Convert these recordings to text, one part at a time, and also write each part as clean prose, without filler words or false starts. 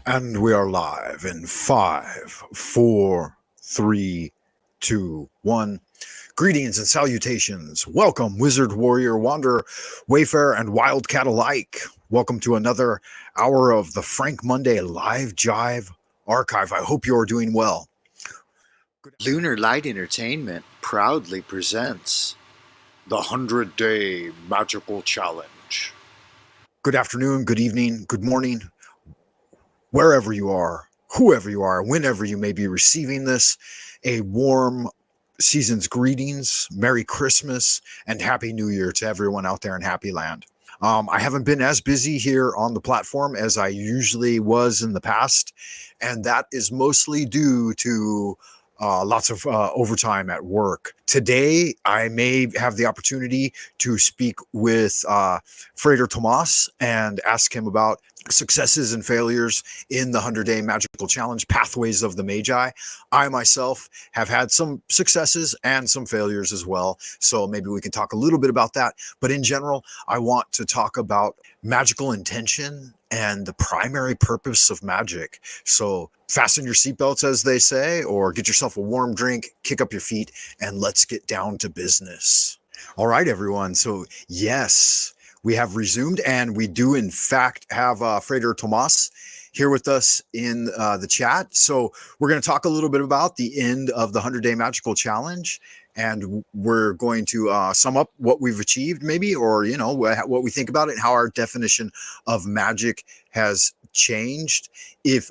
And we are live in 5, 4, 3, 2, 1. Greetings and salutations. Welcome, Wizard, Warrior, Wanderer, Wayfarer, and Wildcat alike. Welcome to another hour of the Frank Monday Live Jive Archive. I hope you're doing well. Lunar Light Entertainment proudly presents the 100-Day Magical Challenge. Good afternoon, good evening, good morning, wherever you are, whoever you are, whenever you may be receiving this, a warm season's greetings, Merry Christmas, and Happy New Year to everyone out there in Happy Land. I haven't been as busy here on the platform as I usually was in the past, and that is mostly due to lots of overtime at work. Today, I may have the opportunity to speak with Frater Tomas and ask him about successes and failures in the 100-Day Magical Challenge, Pathways of the Magi. I myself have had some successes and some failures as well, so maybe we can talk a little bit about that. But in general, I want to talk about magical intention and the primary purpose of magic. So fasten your seatbelts, as they say, or get yourself a warm drink, kick up your feet, and let's get down to business. All right, everyone. So yes, we have resumed, and we do in fact have Frater Tomas here with us in the chat. So we're going to talk a little bit about the end of the 100-Day Magical Challenge, and we're going to sum up what we've achieved, maybe, or what we think about it, and how our definition of magic has changed. If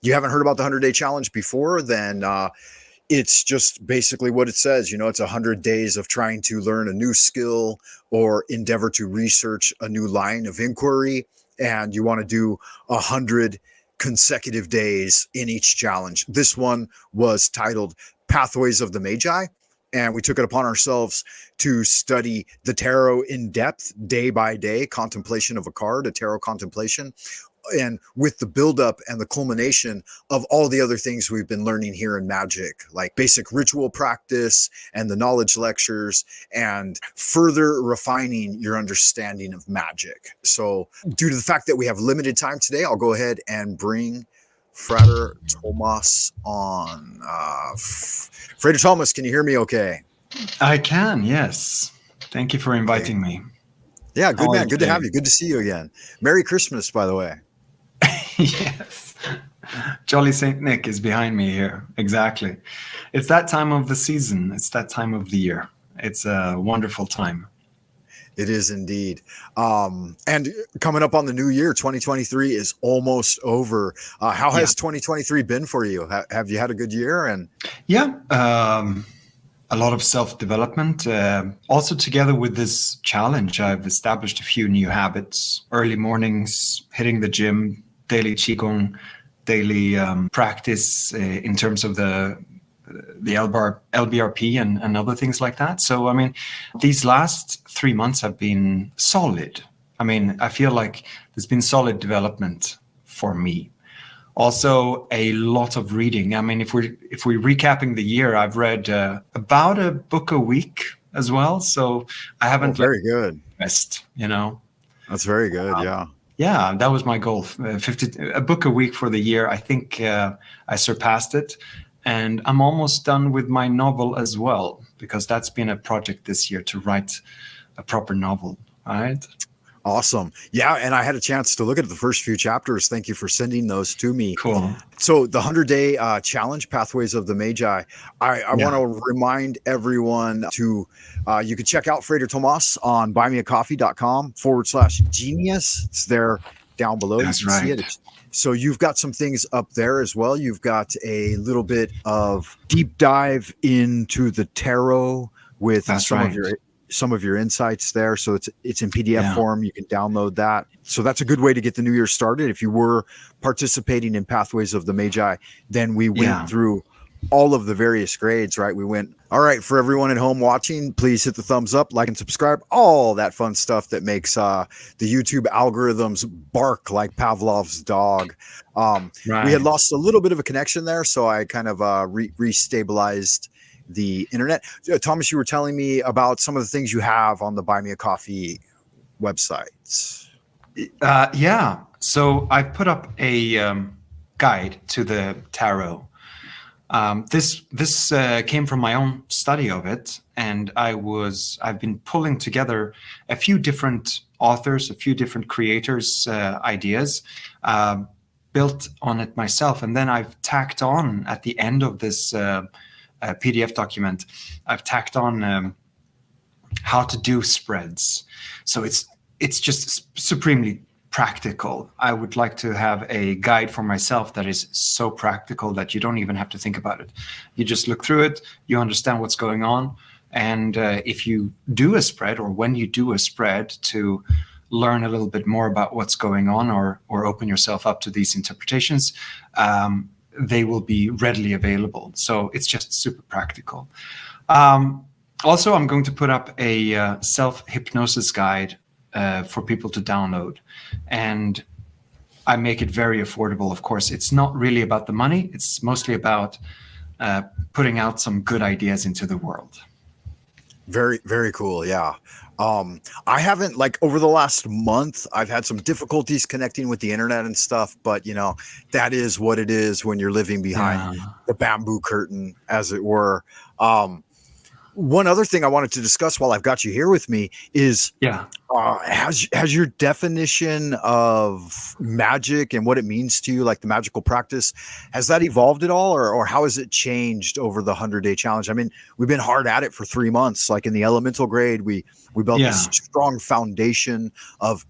you haven't heard about the 100-Day Challenge before, then it's just basically what it says. It's 100 days of trying to learn a new skill or endeavor to research a new line of inquiry. And you want to do 100 consecutive days in each challenge. This one was titled Pathways of the Magi. And we took it upon ourselves to study the tarot in depth, day by day, contemplation of a card, a tarot contemplation, and with the buildup and the culmination of all the other things we've been learning here in magic, like basic ritual practice and the knowledge lectures, and further refining your understanding of magic. So due to the fact that we have limited time today, I'll go ahead and bring Frater Tomas on. Frater Tomas, can you hear me okay? I can, yes. Thank you for inviting me. Yeah, good man. Good to have you. Good to see you again. Merry Christmas, by the way. Yes. Jolly Saint Nick is behind me here. Exactly. It's that time of the season. It's that time of the year. It's a wonderful time. It is indeed. And coming up on the new year, 2023 is almost over. How has 2023 been for you? Have you had a good year? And a lot of self-development. Also together with this challenge, I've established a few new habits. Early mornings, hitting the gym, daily qigong, daily practice in terms of the LBRP and other things like that. So, I mean, these last 3 months have been solid. I mean, I feel like there's been solid development for me. Also, a lot of reading. I mean, if we're recapping the year, I've read about a book a week as well. So I haven't very good. Rest, That's very good. Yeah. Yeah, that was my goal. A book a week for the year. I think I surpassed it, and I'm almost done with my novel as well, because that's been a project this year to write a proper novel. All right. Awesome. Yeah, and I had a chance to look at the first few chapters. Thank you for sending those to me. Cool. So the 100-Day Challenge, Pathways of the Magi, I want to remind everyone to, you can check out Frater Tomas on buymeacoffee.com/genius. It's there down below. That's you can see it. So you've got some things up there as well. You've got a little bit of deep dive into the tarot with some of your insights there. So it's in PDF form. You can download that. So that's a good way to get the new year started. If you were participating in Pathways of the Magi, then we went through all of the various grades, right? All right, for everyone at home watching, please hit the thumbs up, like, and subscribe, all that fun stuff that makes the YouTube algorithms bark like Pavlov's dog. We had lost a little bit of a connection there, so I kind of restabilized the internet. Thomas, you were telling me about some of the things you have on the Buy Me a Coffee website. Yeah. So I've put up a guide to the tarot. This came from my own study of it, and I've been pulling together a few different authors, a few different creators' ideas, built on it myself, and then I've tacked on at the end of this PDF document. I've tacked on how to do spreads. So it's just supremely practical. I would like to have a guide for myself that is so practical that you don't even have to think about it. You just look through it, you understand what's going on, and if you do a spread, or when you do a spread, to learn a little bit more about what's going on, or open yourself up to these interpretations, they will be readily available. So it's just super practical. Also, I'm going to put up a self-hypnosis guide for people to download. And I make it very affordable, of course. It's not really about the money. It's mostly about putting out some good ideas into the world. Very, very cool. Yeah. I haven't, like, over the last month, I've had some difficulties connecting with the internet and stuff, but that is what it is when you're living behind the bamboo curtain, as it were. One other thing I wanted to discuss while I've got you here with me is, has your definition of magic and what it means to you, like the magical practice, has that evolved at all, or how has it changed over the 100-day challenge? I mean, we've been hard at it for 3 months. Like in the elemental grade, we built this strong foundation of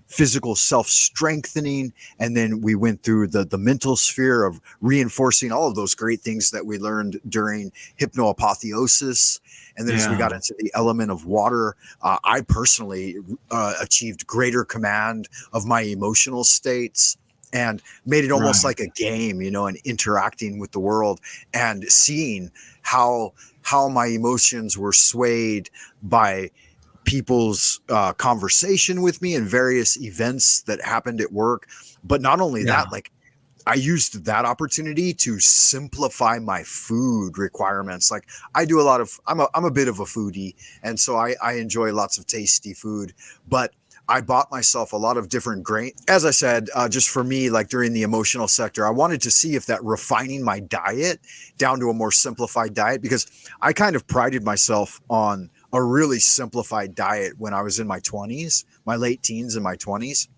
physical self-strengthening, and then we went through the mental sphere of reinforcing all of those great things that we learned during hypnoapotheosis. And then as we got into the element of water, I personally achieved greater command of my emotional states, and made it almost like a game, and interacting with the world, and seeing how my emotions were swayed by people's conversation with me and various events that happened at work. But not only that, like, I used that opportunity to simplify my food requirements. Like, I do a lot of, I'm a bit of a foodie, and so I enjoy lots of tasty food, but I bought myself a lot of different grain. As I said, just for me, like during the emotional sector, I wanted to see if that refining my diet down to a more simplified diet, because I kind of prided myself on a really simplified diet when I was in my 20s, my late teens and my 20s.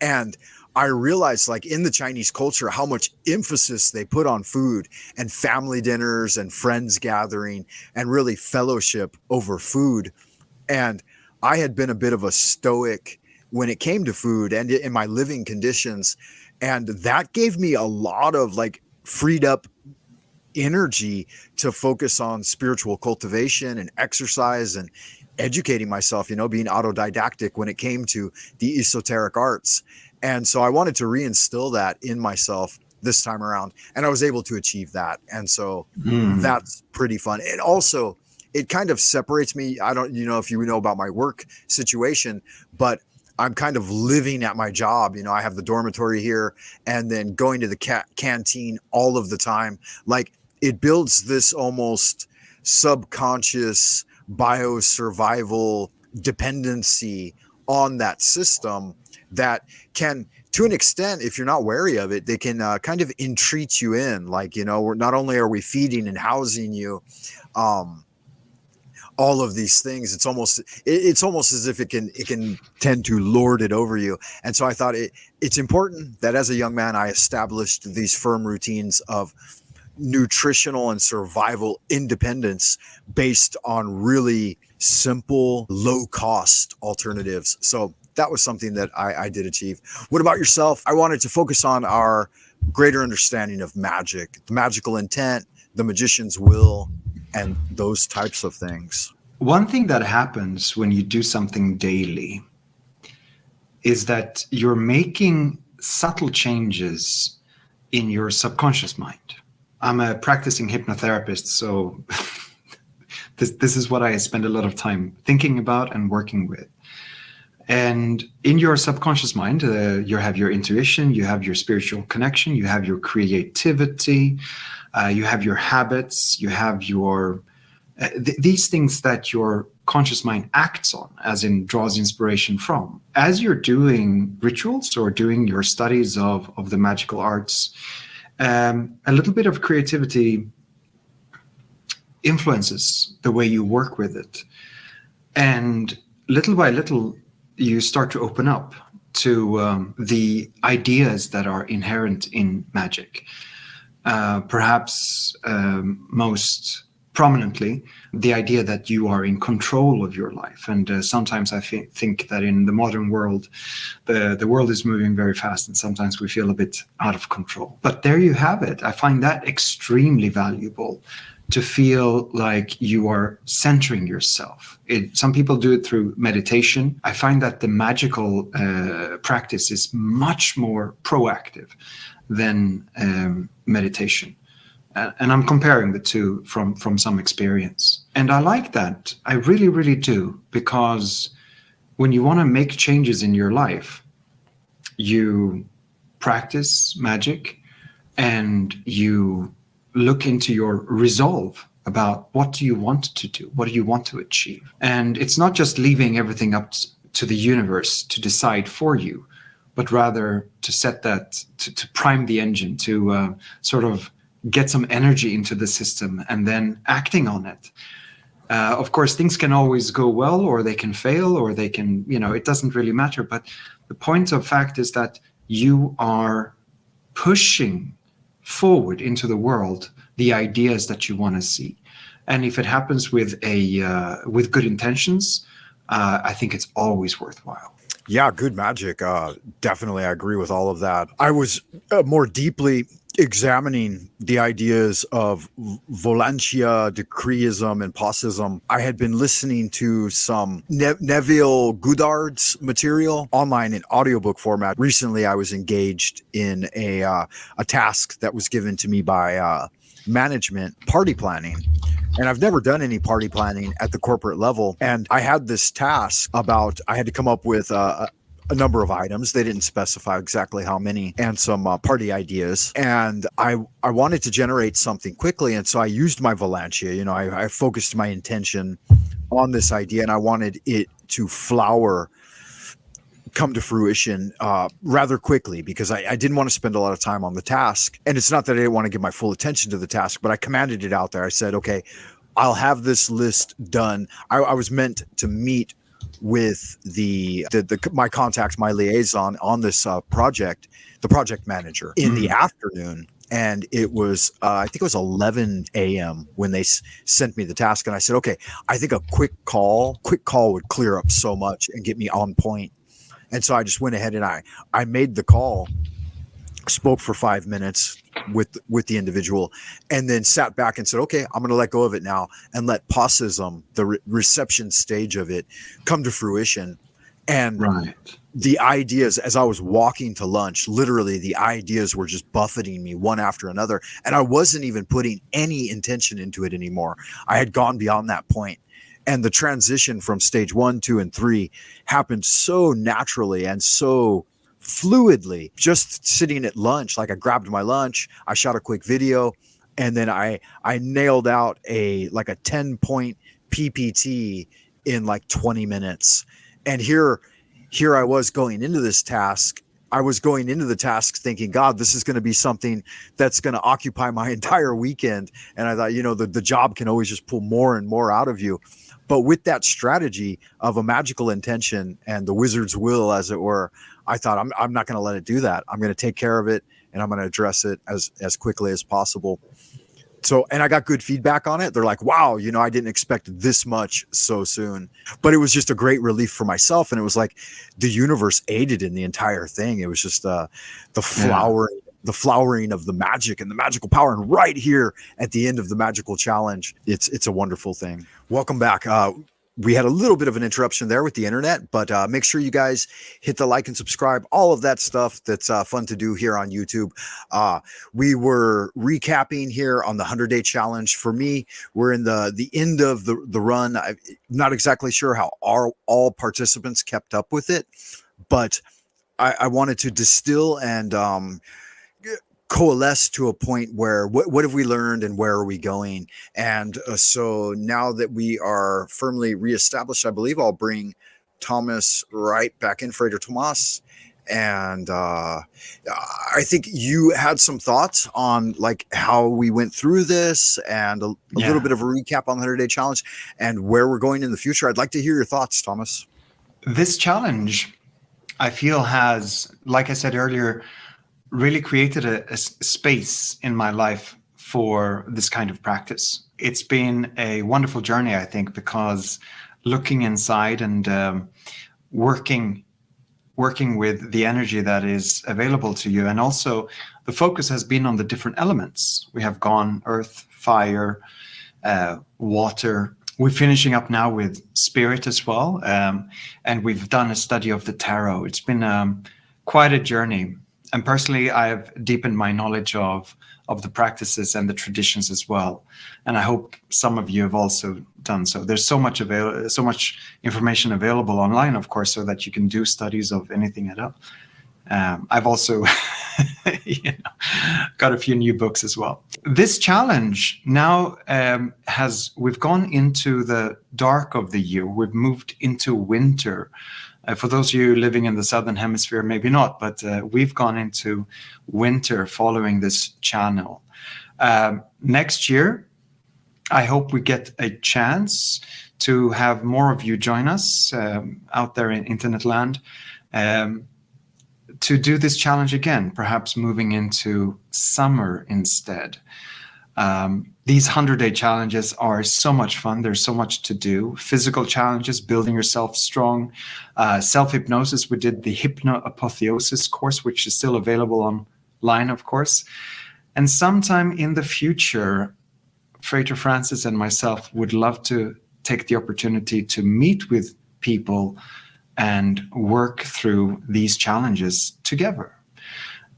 And I realized, like, in the Chinese culture, how much emphasis they put on food and family dinners and friends gathering and really fellowship over food. And I had been a bit of a stoic when it came to food and in my living conditions. And that gave me a lot of, like, freed up energy to focus on spiritual cultivation and exercise and educating myself, being autodidactic when it came to the esoteric arts. And so I wanted to reinstill that in myself this time around, and I was able to achieve that. And so that's pretty fun. And also, it kind of separates me. I don't, if you know about my work situation, but I'm kind of living at my job. I have the dormitory here, and then going to the canteen all of the time. Like, it builds this almost subconscious biosurvival dependency on that system that can, to an extent, if you're not wary of it, they can kind of entreat you in. Like, we're not only are we feeding and housing you, all of these things, it's almost as if it can tend to lord it over you. And so I thought it's important that as a young man, I established these firm routines of nutritional and survival independence based on really simple, low cost alternatives. So that was something that I did achieve. What about yourself? I wanted to focus on our greater understanding of magic, the magical intent, the magician's will, and those types of things. One thing that happens when you do something daily is that you're making subtle changes in your subconscious mind. I'm a practicing hypnotherapist, so this is what I spend a lot of time thinking about and working with. And in your subconscious mind, you have your intuition, you have your spiritual connection, you have your creativity, you have your habits, you have your these things that you're conscious mind acts on, as in draws inspiration from. As you're doing rituals or doing your studies of the magical arts, a little bit of creativity influences the way you work with it. And little by little, you start to open up to the ideas that are inherent in magic. Perhaps most prominently, the idea that you are in control of your life. And sometimes I think that in the modern world, the world is moving very fast, and sometimes we feel a bit out of control. But there you have it. I find that extremely valuable, to feel like you are centering yourself. Some people do it through meditation. I find that the magical practice is much more proactive than meditation. And I'm comparing the two from some experience. And I like that. I really, really do. Because when you want to make changes in your life, you practice magic and you look into your resolve about what do you want to do? What do you want to achieve? And it's not just leaving everything up to the universe to decide for you, but rather to set that, to prime the engine, to sort of get some energy into the system and then acting on it. Of course, things can always go well, or they can fail, or they can, it doesn't really matter. But the point of fact is that you are pushing forward into the world the ideas that you want to see. And if it happens with good intentions, I think it's always worthwhile. Yeah, good magic. Definitely, I agree with all of that. I was more deeply examining the ideas of volantia, decreeism, and possism. I had been listening to some Neville Goddard's material online in audiobook format. Recently, I was engaged in a task that was given to me by management, party planning. And I've never done any party planning at the corporate level. And I had this task about, I had to come up with a number of items. They didn't specify exactly how many, and some party ideas. And I wanted to generate something quickly. And so I used my Volantia. I focused my intention on this idea, and I wanted it to come to fruition rather quickly, because I didn't want to spend a lot of time on the task. And it's not that I didn't want to give my full attention to the task, but I commanded it out there. I said, okay, I'll have this list done. I was meant to meet with my contact, my liaison on this project, the project manager, in the afternoon. And it was, I think it was 11 a.m. when they sent me the task. And I said, okay, I think a quick call would clear up so much and get me on point. And so I just went ahead and I made the call, spoke for 5 minutes with the individual, and then sat back and said, okay, I'm going to let go of it now and let possism, the reception stage of it, come to fruition. And the ideas, as I was walking to lunch, literally the ideas were just buffeting me one after another. And I wasn't even putting any intention into it anymore. I had gone beyond that point. And the transition from stage 1, 2, and 3 happened so naturally and so fluidly. Just sitting at lunch, like I grabbed my lunch, I shot a quick video, and then I nailed out a 10-point PPT in like 20 minutes. And here I was going into this task. I was going into the task thinking, God, this is going to be something that's going to occupy my entire weekend. And I thought, the job can always just pull more and more out of you. But with that strategy of a magical intention and the wizard's will, as it were, I thought, I'm not going to let it do that. I'm going to take care of it, and I'm going to address it as quickly as possible. So, and I got good feedback on it. They're like, wow, I didn't expect this much so soon. But it was just a great relief for myself. And it was like the universe aided in the entire thing. It was just the flowering of the magic and the magical power. And right here at the end of the magical challenge, it's a wonderful thing. Welcome back. We had a little bit of an interruption there with the internet, but make sure you guys hit the like and subscribe, all of that stuff that's fun to do here on YouTube. We were recapping here on the 100-day challenge. For me, we're in the end of the run. I'm not exactly sure how all participants kept up with it, but I wanted to distill and coalesce to a point where what have we learned and where are we going? And so now that we are firmly reestablished, I believe I'll bring Thomas right back in, Frater Tomas. And I think you had some thoughts on like how we went through this and a little bit of a recap on the 100-day challenge and where we're going in the future. I'd like to hear your thoughts, Thomas. This challenge, I feel, has, like I said earlier, really created a space in my life for this kind of practice. It's been a wonderful journey, I think, because looking inside and working with the energy that is available to you. And also the focus has been on the different elements. We have gone earth, fire, water. We're finishing up now with spirit as well. And we've done a study of the tarot. It's been quite a journey. And personally, I've deepened my knowledge of the practices and the traditions as well. And I hope some of you have also done so. There's so much information available online, of course, so that you can do studies of anything at all. I've also got a few new books as well. This challenge now we've gone into the dark of the year. We've moved into winter. For those of you living in the Southern Hemisphere, maybe not, but we've gone into winter following this channel. Next year, I hope we get a chance to have more of you join us out there in internet land to do this challenge again, perhaps moving into summer instead. These 100-day challenges are so much fun. There's so much to do. Physical challenges, building yourself strong. Self-hypnosis, we did the hypno-apotheosis course, which is still available online, of course. And sometime in the future, Frater Francis and myself would love to take the opportunity to meet with people and work through these challenges together.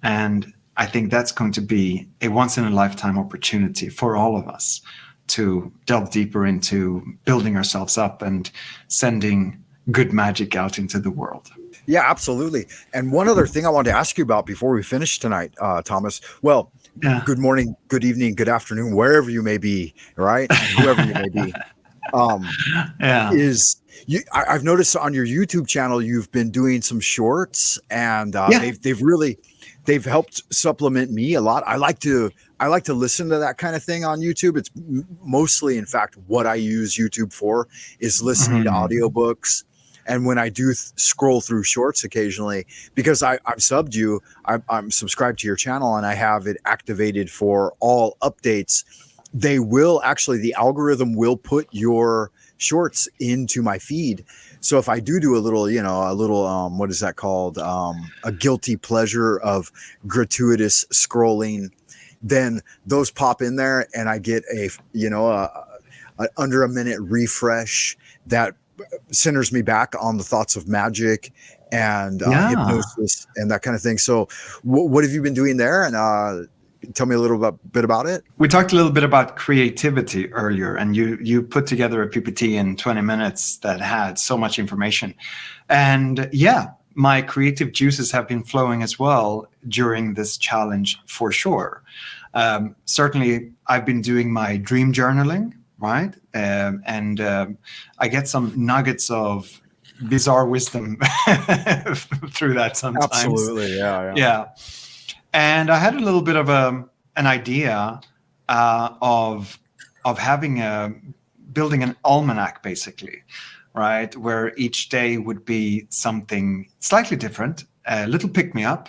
And I think that's going to be a once-in-a-lifetime opportunity for all of us to delve deeper into building ourselves up and sending good magic out into the world. Yeah, absolutely. And one other thing I wanted to ask you about before we finish tonight, Thomas. Well, good morning, good evening, good afternoon, wherever you may be, right? Whoever you may be. I've noticed on your YouTube channel, you've been doing some shorts and they've helped supplement me a lot. I like to listen to that kind of thing on YouTube. It's mostly, in fact, what I use YouTube for is listening to audiobooks. And when I do scroll through shorts occasionally, because I've subbed you, I'm subscribed to your channel and I have it activated for all updates. The algorithm will put your shorts into my feed. So if I do a little, what is that called? A guilty pleasure of gratuitous scrolling, then those pop in there and I get a under a minute refresh that centers me back on the thoughts of magic and hypnosis and that kind of thing. So what have you been doing there? And tell me a little bit about it. We talked a little bit about creativity earlier, and you put together a PPT in 20 minutes that had so much information. And my creative juices have been flowing as well during this challenge for sure. Certainly, I've been doing my dream journaling, right? And I get some nuggets of bizarre wisdom through that sometimes. Absolutely, yeah. And I had a little bit of an idea of building an almanac, basically, right? Where each day would be something slightly different, a little pick-me-up,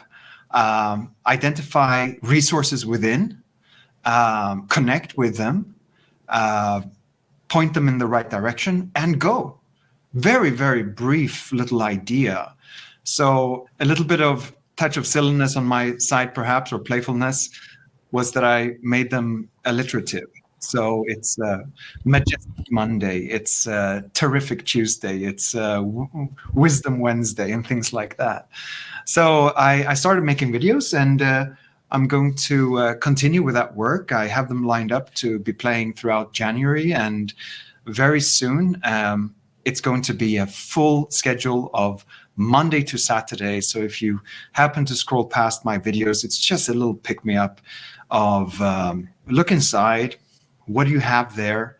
identify resources within, connect with them, point them in the right direction, and go. Very, very brief little idea. So a little bit of touch of silliness on my side, perhaps, or playfulness, was that I made them alliterative. So it's Majestic Monday, it's Terrific Tuesday, it's Wisdom Wednesday, and things like that. So I started making videos, and I'm going to continue with that work. I have them lined up to be playing throughout January, and very soon it's going to be a full schedule of Monday to Saturday. So if you happen to scroll past my videos, it's just a little pick me up of look inside. What do you have there?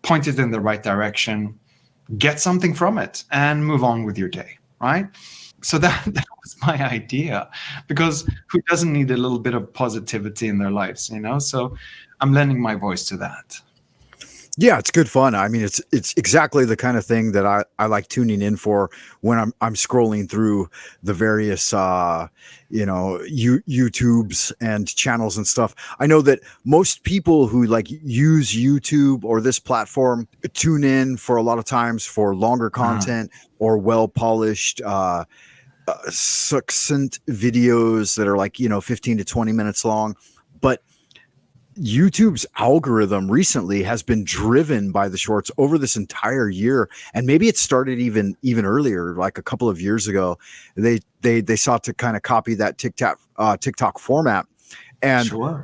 Point it in the right direction, get something from it, and move on with your day, right? So that was my idea, because who doesn't need a little bit of positivity in their lives, So I'm lending my voice to that. Yeah, it's good fun. I mean, it's exactly the kind of thing that I like tuning in for when I'm scrolling through the various YouTubes and channels and stuff. I know that most people who like use YouTube or this platform tune in for a lot of times for longer content or well polished succinct videos that are like 15 to 20 minutes long. But YouTube's algorithm recently has been driven by the shorts over this entire year, and maybe it started even earlier, like a couple of years ago. They sought to kind of copy that TikTok format, and Sure.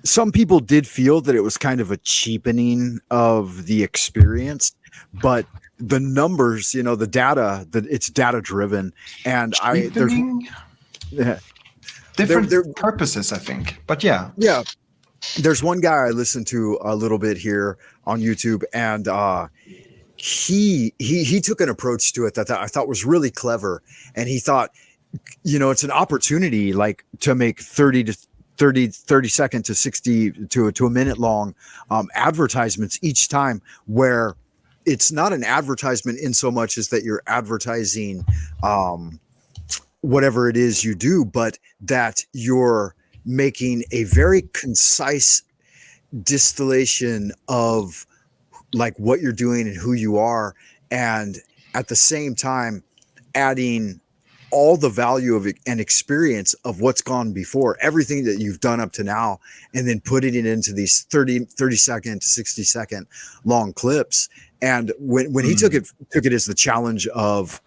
Some people did feel that it was kind of a cheapening of the experience, but the numbers, the data, that it's data driven, and Cheapening? Different purposes, I think, but yeah. There's one guy I listened to a little bit here on YouTube, and he took an approach to it that I thought was really clever. And he thought, it's an opportunity like to make 30 second to 60 to a minute long advertisements each time, where it's not an advertisement in so much as that you're advertising whatever it is you do, but that you're making a very concise distillation of like what you're doing and who you are, and at the same time adding all the value of it and experience of what's gone before, everything that you've done up to now, and then putting it into these 30 second to 60 second long clips. And when he took it as the challenge of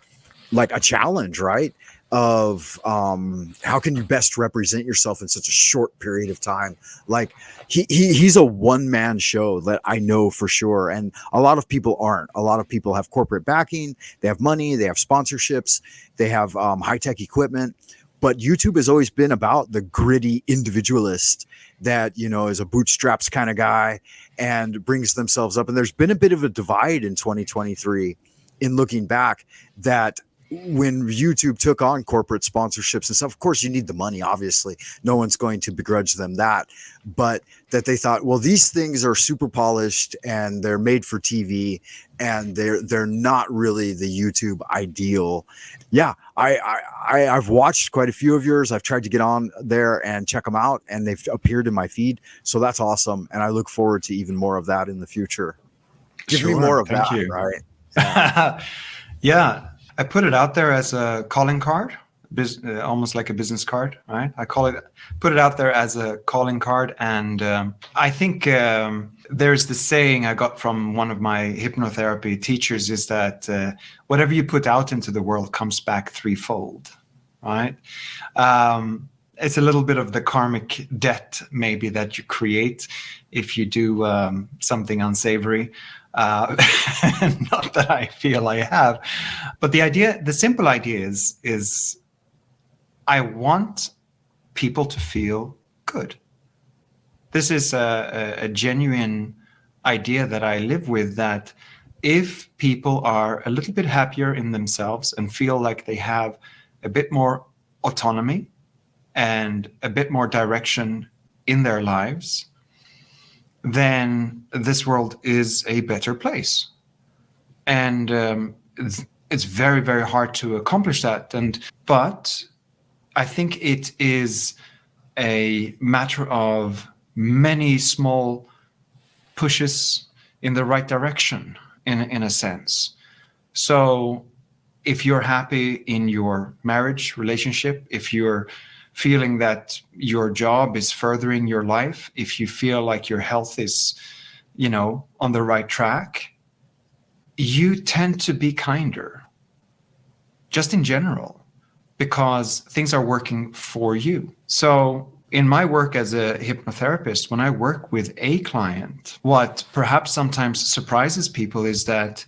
like a challenge, right? Of how can you best represent yourself in such a short period of time? Like he's a one-man show that I know for sure, and a lot of people aren't. A lot of people have corporate backing, they have money, they have sponsorships, they have high-tech equipment, but YouTube has always been about the gritty individualist that is a bootstraps kind of guy and brings themselves up. And there's been a bit of a divide in 2023 in looking back, that when YouTube took on corporate sponsorships and stuff, of course you need the money, obviously, no one's going to begrudge them that, but that they thought, well, these things are super polished and they're made for TV and they're not really the YouTube ideal. Yeah, I've watched quite a few of yours. I've tried to get on there and check them out, and they've appeared in my feed, so that's awesome, and I look forward to even more of that in the future. Give me more of that. You. Right? Yeah. I put it out there as a calling card, almost like a business card, right? Put it out there as a calling card. And I think there's the saying I got from one of my hypnotherapy teachers is that whatever you put out into the world comes back threefold, right? It's a little bit of the karmic debt maybe that you create if you do something unsavory. Not that I feel I have, but the simple idea is I want people to feel good. This is a genuine idea that I live with, that if people are a little bit happier in themselves and feel like they have a bit more autonomy and a bit more direction in their lives, then this world is a better place. And it's very, very hard to accomplish that. But I think it is a matter of many small pushes in the right direction, in a sense. So if you're happy in your marriage relationship, if you're feeling that your job is furthering your life, if you feel like your health is, on the right track, you tend to be kinder, just in general, because things are working for you. So in my work as a hypnotherapist, when I work with a client, what perhaps sometimes surprises people is that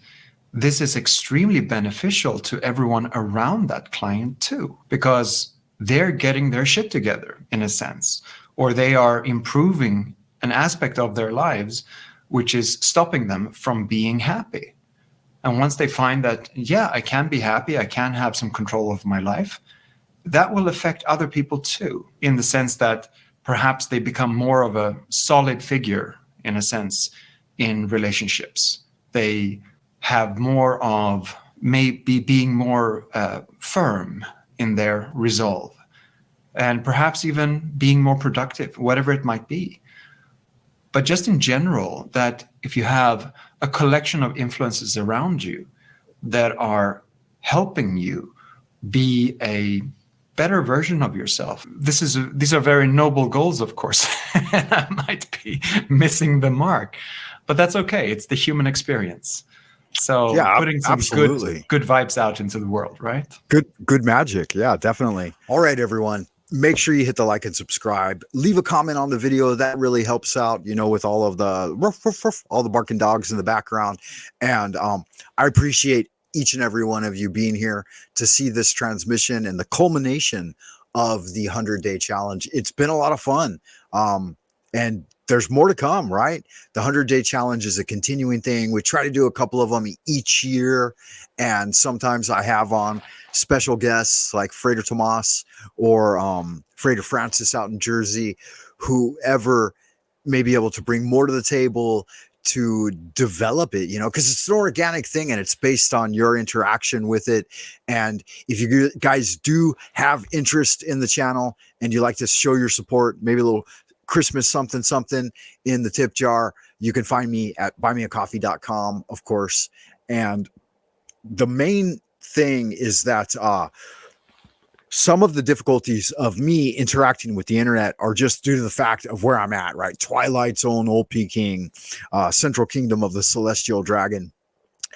this is extremely beneficial to everyone around that client too, because they're getting their shit together in a sense, or they are improving an aspect of their lives, which is stopping them from being happy. And once they find that, yeah, I can be happy, I can have some control of my life, that will affect other people too, in the sense that perhaps they become more of a solid figure, in a sense, in relationships. They have more of maybe being more firm in their resolve, and perhaps even being more productive, whatever it might be. But just in general, that if you have a collection of influences around you that are helping you be a better version of yourself. These are very noble goals, of course. And I might be missing the mark, but that's okay. It's the human experience. So Yeah, putting some absolutely. good vibes out into the world, right? Good magic. Yeah, definitely. All right, everyone. Make sure you hit the like and subscribe. Leave a comment on the video. That really helps out, with all of the all the barking dogs in the background. And I appreciate each and every one of you being here to see this transmission and the culmination of the 100-day challenge. It's been a lot of fun. And there's more to come, right? The 100-day challenge is a continuing thing. We try to do a couple of them each year. And sometimes I have on special guests like Frater Tomas or Frater Francis out in Jersey, whoever may be able to bring more to the table to develop it, because it's an organic thing and it's based on your interaction with it. And if you guys do have interest in the channel and you like to show your support, maybe a little Christmas something in the tip jar, you can find me at buymeacoffee.com, of course. And the main thing is that some of the difficulties of me interacting with the internet are just due to the fact of where I'm at, right? Twilight Zone, Old Peking, Central Kingdom of the Celestial Dragon,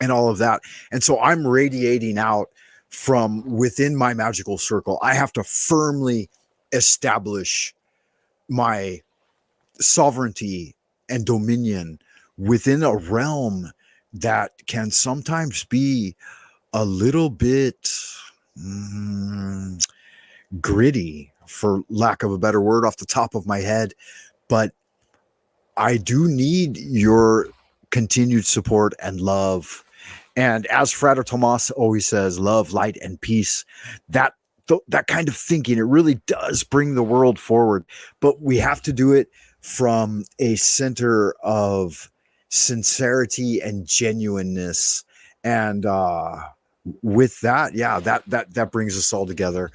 and all of that. And so I'm radiating out from within my magical circle. I have to firmly establish my sovereignty and dominion within a realm that can sometimes be a little bit gritty, for lack of a better word, off the top of my head. But I do need your continued support and love. And as Frater Tomas always says, love, light, and peace. That kind of thinking, it really does bring the world forward. But we have to do it from a center of sincerity and genuineness. And with that, yeah, that brings us all together.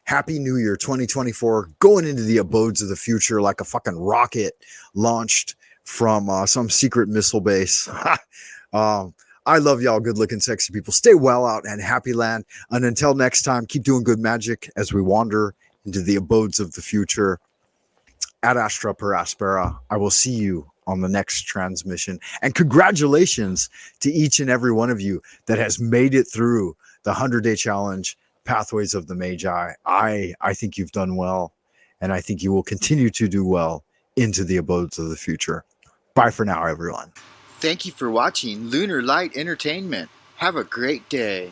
Happy New Year 2024, going into the abodes of the future like a fucking rocket launched from some secret missile base. I love y'all, good looking, sexy people. Stay well out and happy land. And until next time, keep doing good magic as we wander into the abodes of the future. Ad Astra per Aspera. I will see you on the next transmission. And congratulations to each and every one of you that has made it through the 100-day challenge, Pathways of the Magi. I think you've done well, and I think you will continue to do well into the abodes of the future. Bye for now, everyone. Thank you for watching Lunar Light Entertainment. Have a great day.